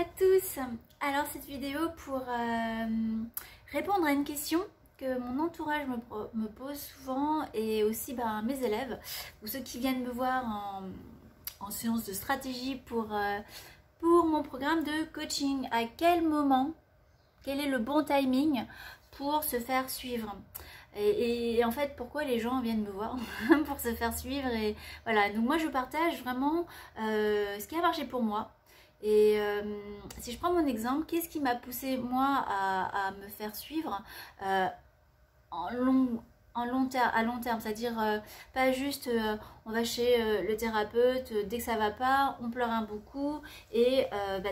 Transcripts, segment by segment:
à tous. Alors cette vidéo pour répondre à une question que mon entourage me pose souvent et aussi mes élèves ou ceux qui viennent me voir en séance de stratégie pour mon programme de coaching. À quel moment, quel est le bon timing pour se faire suivre? Et en fait, pourquoi les gens viennent me voir pour se faire suivre? Et voilà, donc moi je partage vraiment ce qui a marché pour moi. Et si je prends mon exemple, qu'est-ce qui m'a poussé moi à me faire suivre à long terme, c'est-à-dire pas juste on va chez le thérapeute, dès que ça va pas, on pleure un beaucoup et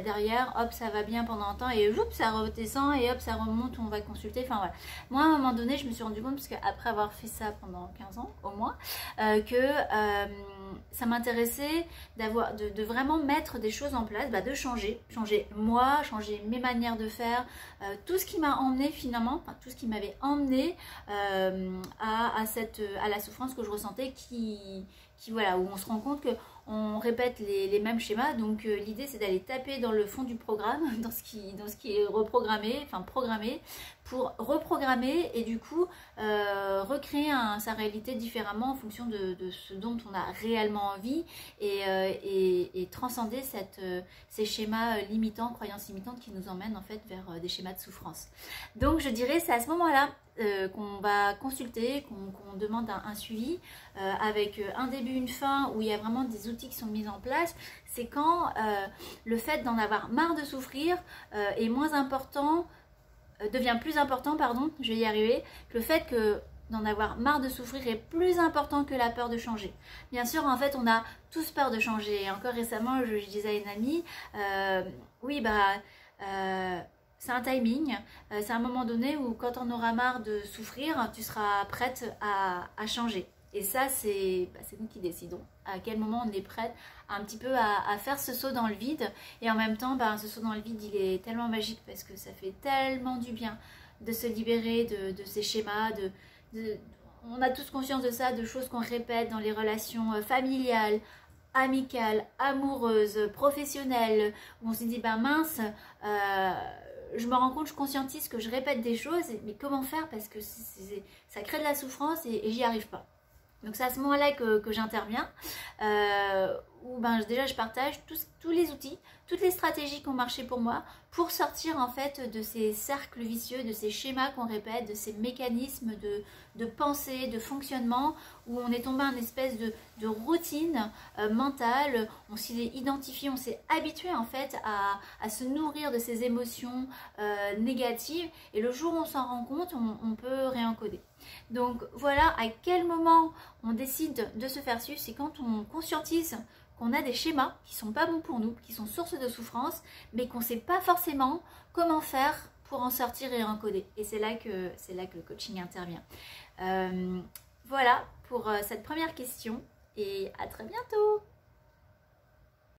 derrière, hop, ça va bien pendant un temps et hop, ça redescend et hop, ça remonte, on va consulter, enfin voilà. Moi, à un moment donné, je me suis rendu compte, parce qu'après avoir fait ça pendant 15 ans au moins, que ça m'intéressait de vraiment mettre des choses en place, de changer moi, changer mes manières de faire, tout ce qui m'a emmené finalement, enfin, tout ce qui m'avait emmené à la souffrance que je ressentais qui voilà, où on se rend compte que on répète les mêmes schémas. Donc l'idée c'est d'aller taper dans le fond du programme, dans ce qui est reprogrammé, enfin programmé, pour reprogrammer et du coup recréer sa réalité différemment en fonction de ce dont on a réellement envie et transcender ces schémas limitants, croyances limitantes qui nous emmènent en fait vers des schémas de souffrance. Donc je dirais c'est à ce moment-là qu'on va consulter, qu'on demande un suivi avec un début, une fin, où il y a vraiment des outils qui sont mis en place. C'est quand le fait d'en avoir marre de souffrir est moins important, devient plus important, pardon, je vais y arriver, le fait que d'en avoir marre de souffrir est plus important que la peur de changer. Bien sûr, en fait, on a tous peur de changer. Et encore récemment, je disais à une amie, oui, c'est un timing, c'est un moment donné où quand on aura marre de souffrir, tu seras prête à changer. Et ça, c'est nous qui décidons à quel moment on est prête un petit peu à faire ce saut dans le vide. Et en même temps, ce saut dans le vide, il est tellement magique parce que ça fait tellement du bien de se libérer de ces schémas, on a tous conscience de ça, de choses qu'on répète dans les relations familiales, amicales, amoureuses, professionnelles, où on se dit, mince, je me rends compte, je conscientise que je répète des choses, mais comment faire? Parce que ça crée de la souffrance et j'y arrive pas. Donc c'est à ce moment-là que j'interviens, où déjà je partage tous les outils, toutes les stratégies qui ont marché pour moi, pour sortir en fait de ces cercles vicieux, de ces schémas qu'on répète, de ces mécanismes de pensée, de fonctionnement, où on est tombé en espèce de routine mentale, on s'y est identifié, on s'est habitué en fait à se nourrir de ces émotions négatives, et le jour où on s'en rend compte, on peut réencoder. Donc voilà, à quel moment on décide de se faire suivre, c'est quand on conscientise qu'on a des schémas qui sont pas bons pour nous, qui sont source de souffrance, mais qu'on ne sait pas forcément comment faire pour en sortir et encoder. Et c'est là que le coaching intervient. Voilà pour cette première question et à très bientôt.